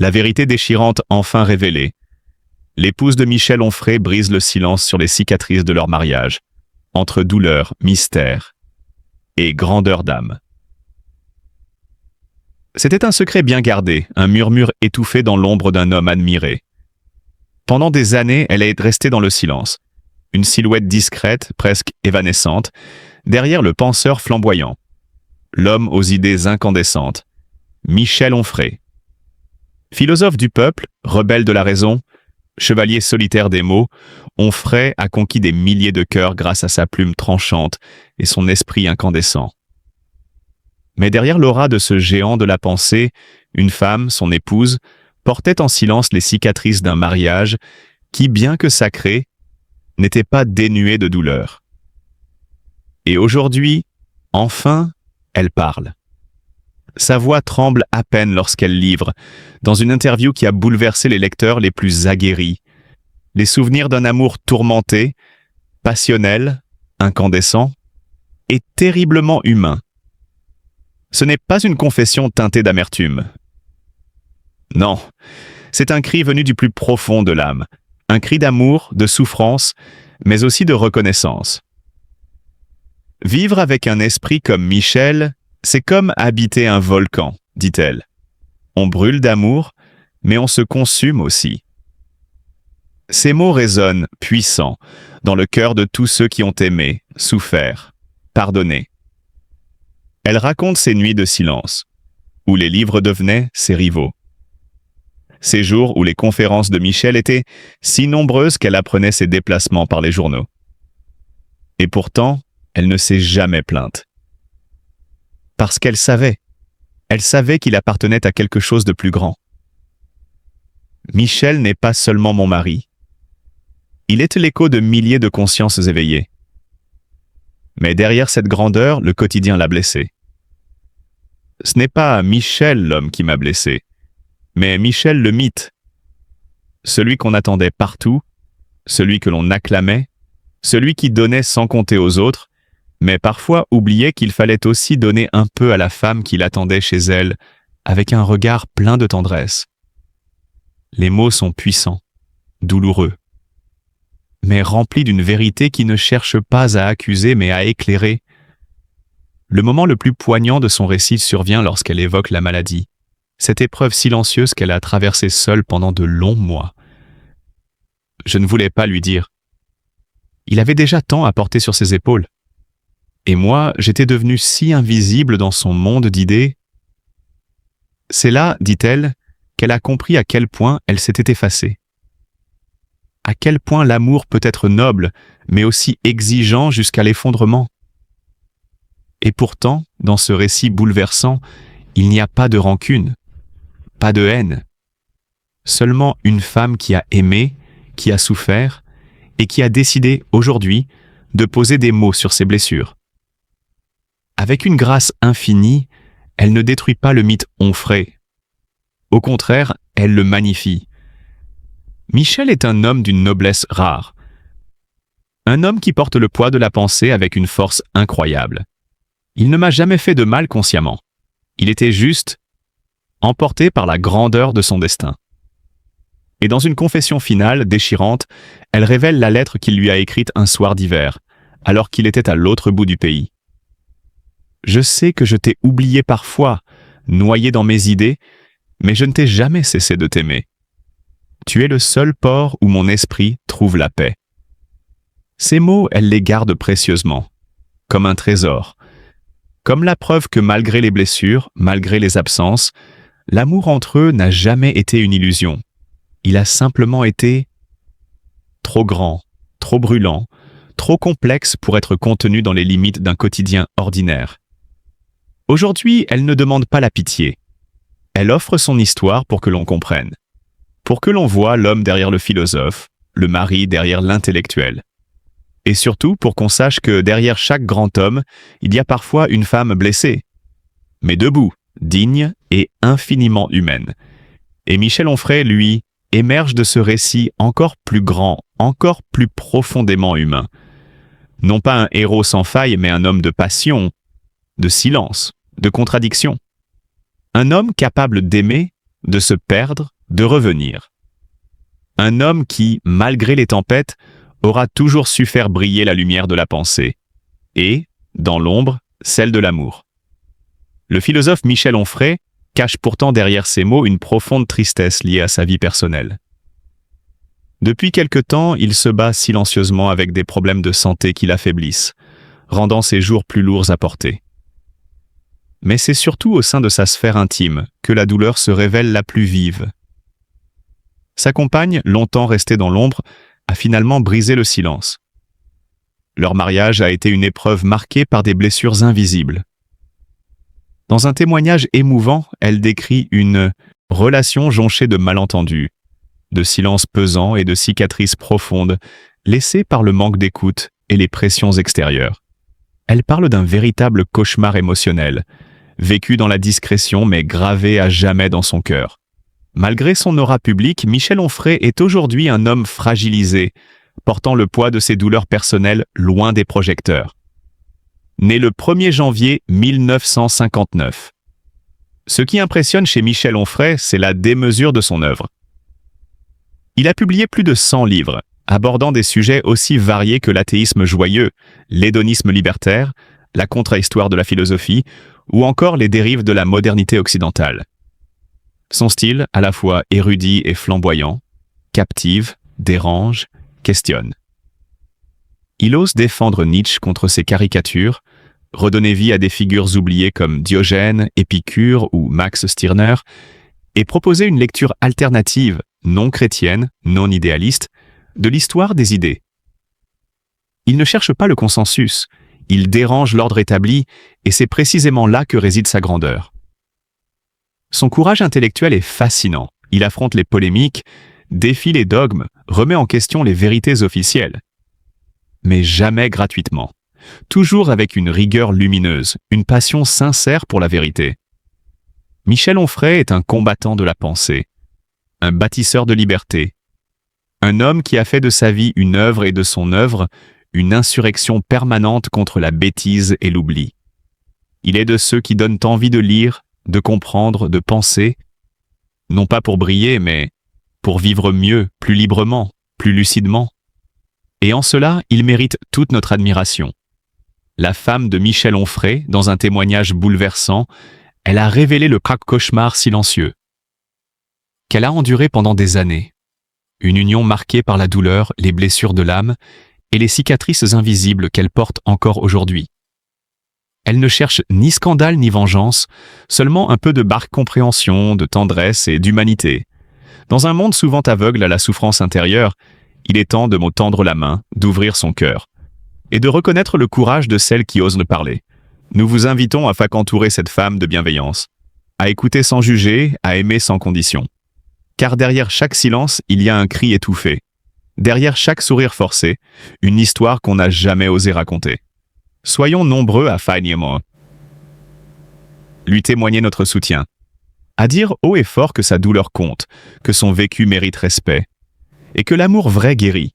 La vérité déchirante enfin révélée. L'épouse de Michel Onfray brise le silence sur les cicatrices de leur mariage, entre douleur, mystère et grandeur d'âme. C'était un secret bien gardé, un murmure étouffé dans l'ombre d'un homme admiré. Pendant des années, elle est restée dans le silence, une silhouette discrète, presque évanescente, derrière le penseur flamboyant, l'homme aux idées incandescentes, Michel Onfray. Philosophe du peuple, rebelle de la raison, chevalier solitaire des mots, Onfray a conquis des milliers de cœurs grâce à sa plume tranchante et son esprit incandescent. Mais derrière l'aura de ce géant de la pensée, une femme, son épouse, portait en silence les cicatrices d'un mariage qui, bien que sacré, n'était pas dénué de douleur. Et aujourd'hui, enfin, elle parle. Sa voix tremble à peine lorsqu'elle livre, dans une interview qui a bouleversé les lecteurs les plus aguerris, les souvenirs d'un amour tourmenté, passionnel, incandescent et terriblement humain. Ce n'est pas une confession teintée d'amertume. Non, c'est un cri venu du plus profond de l'âme, un cri d'amour, de souffrance, mais aussi de reconnaissance. Vivre avec un esprit comme Michel, c'est comme habiter un volcan, dit-elle. On brûle d'amour, mais on se consume aussi. Ces mots résonnent, puissants, dans le cœur de tous ceux qui ont aimé, souffert, pardonné. Elle raconte ces nuits de silence, où les livres devenaient ses rivaux. Ces jours où les conférences de Michel étaient si nombreuses qu'elle apprenait ses déplacements par les journaux. Et pourtant, elle ne s'est jamais plainte. Parce qu'elle savait qu'il appartenait à quelque chose de plus grand. Michel n'est pas seulement mon mari. Il est l'écho de milliers de consciences éveillées. Mais derrière cette grandeur, le quotidien l'a blessé. Ce n'est pas Michel l'homme qui m'a blessé, mais Michel le mythe. Celui qu'on attendait partout, celui que l'on acclamait, celui qui donnait sans compter aux autres, mais parfois oubliait qu'il fallait aussi donner un peu à la femme qui l'attendait chez elle, avec un regard plein de tendresse. Les mots sont puissants, douloureux, mais remplis d'une vérité qui ne cherche pas à accuser mais à éclairer. Le moment le plus poignant de son récit survient lorsqu'elle évoque la maladie, cette épreuve silencieuse qu'elle a traversée seule pendant de longs mois. Je ne voulais pas lui dire. Il avait déjà tant à porter sur ses épaules. Et moi, j'étais devenue si invisible dans son monde d'idées. C'est là, dit-elle, qu'elle a compris à quel point elle s'était effacée. À quel point l'amour peut être noble, mais aussi exigeant jusqu'à l'effondrement. Et pourtant, dans ce récit bouleversant, il n'y a pas de rancune, pas de haine. Seulement une femme qui a aimé, qui a souffert, et qui a décidé, aujourd'hui, de poser des mots sur ses blessures. Avec une grâce infinie, elle ne détruit pas le mythe Onfray. Au contraire, elle le magnifie. Michel est un homme d'une noblesse rare. Un homme qui porte le poids de la pensée avec une force incroyable. Il ne m'a jamais fait de mal consciemment. Il était juste emporté par la grandeur de son destin. Et dans une confession finale, déchirante, elle révèle la lettre qu'il lui a écrite un soir d'hiver, alors qu'il était à l'autre bout du pays. Je sais que je t'ai oublié parfois, noyé dans mes idées, mais je ne t'ai jamais cessé de t'aimer. Tu es le seul port où mon esprit trouve la paix. Ces mots, elle les garde précieusement, comme un trésor, comme la preuve que malgré les blessures, malgré les absences, l'amour entre eux n'a jamais été une illusion. Il a simplement été trop grand, trop brûlant, trop complexe pour être contenu dans les limites d'un quotidien ordinaire. Aujourd'hui, elle ne demande pas la pitié. Elle offre son histoire pour que l'on comprenne, pour que l'on voie l'homme derrière le philosophe, le mari derrière l'intellectuel. Et surtout pour qu'on sache que derrière chaque grand homme, il y a parfois une femme blessée, mais debout, digne et infiniment humaine. Et Michel Onfray, lui, émerge de ce récit encore plus grand, encore plus profondément humain. Non pas un héros sans faille, mais un homme de passion, de silence, de contradiction. Un homme capable d'aimer, de se perdre, de revenir. Un homme qui, malgré les tempêtes, aura toujours su faire briller la lumière de la pensée, et, dans l'ombre, celle de l'amour. Le philosophe Michel Onfray cache pourtant derrière ces mots une profonde tristesse liée à sa vie personnelle. Depuis quelque temps, il se bat silencieusement avec des problèmes de santé qui l'affaiblissent, rendant ses jours plus lourds à porter. Mais c'est surtout au sein de sa sphère intime que la douleur se révèle la plus vive. Sa compagne, longtemps restée dans l'ombre, a finalement brisé le silence. Leur mariage a été une épreuve marquée par des blessures invisibles. Dans un témoignage émouvant, elle décrit une relation jonchée de malentendus, de silences pesants et de cicatrices profondes, laissées par le manque d'écoute et les pressions extérieures. Elle parle d'un véritable cauchemar émotionnel, vécu dans la discrétion mais gravé à jamais dans son cœur. Malgré son aura publique, Michel Onfray est aujourd'hui un homme fragilisé, portant le poids de ses douleurs personnelles loin des projecteurs. Né le 1er janvier 1959. Ce qui impressionne chez Michel Onfray, c'est la démesure de son œuvre. Il a publié plus de 100 livres, abordant des sujets aussi variés que l'athéisme joyeux, l'hédonisme libertaire, la contre-histoire de la philosophie, ou encore les dérives de la modernité occidentale. Son style, à la fois érudit et flamboyant, captive, dérange, questionne. Il ose défendre Nietzsche contre ses caricatures, redonner vie à des figures oubliées comme Diogène, Épicure ou Max Stirner, et proposer une lecture alternative, non chrétienne, non idéaliste, de l'histoire des idées. Il ne cherche pas le consensus, il dérange l'ordre établi, et c'est précisément là que réside sa grandeur. Son courage intellectuel est fascinant. Il affronte les polémiques, défie les dogmes, remet en question les vérités officielles. Mais jamais gratuitement. Toujours avec une rigueur lumineuse, une passion sincère pour la vérité. Michel Onfray est un combattant de la pensée, un bâtisseur de liberté, un homme qui a fait de sa vie une œuvre et de son œuvre une insurrection permanente contre la bêtise et l'oubli. Il est de ceux qui donnent envie de lire, de comprendre, de penser, non pas pour briller, mais pour vivre mieux, plus librement, plus lucidement. Et en cela, il mérite toute notre admiration. La femme de Michel Onfray, dans un témoignage bouleversant, elle a révélé le cauchemar silencieux qu'elle a enduré pendant des années. Une union marquée par la douleur, les blessures de l'âme et les cicatrices invisibles qu'elle porte encore aujourd'hui. Elle ne cherche ni scandale ni vengeance, seulement un peu de barque compréhension, de tendresse et d'humanité. Dans un monde souvent aveugle à la souffrance intérieure, il est temps de me tendre la main, d'ouvrir son cœur, et de reconnaître le courage de celles qui osent le parler. Nous vous invitons à entourer cette femme de bienveillance, à écouter sans juger, à aimer sans condition. Car derrière chaque silence, il y a un cri étouffé. Derrière chaque sourire forcé, une histoire qu'on n'a jamais osé raconter. Soyons nombreux à Fagnement. Lui témoigner notre soutien. À dire haut et fort que sa douleur compte, que son vécu mérite respect, et que l'amour vrai guérit.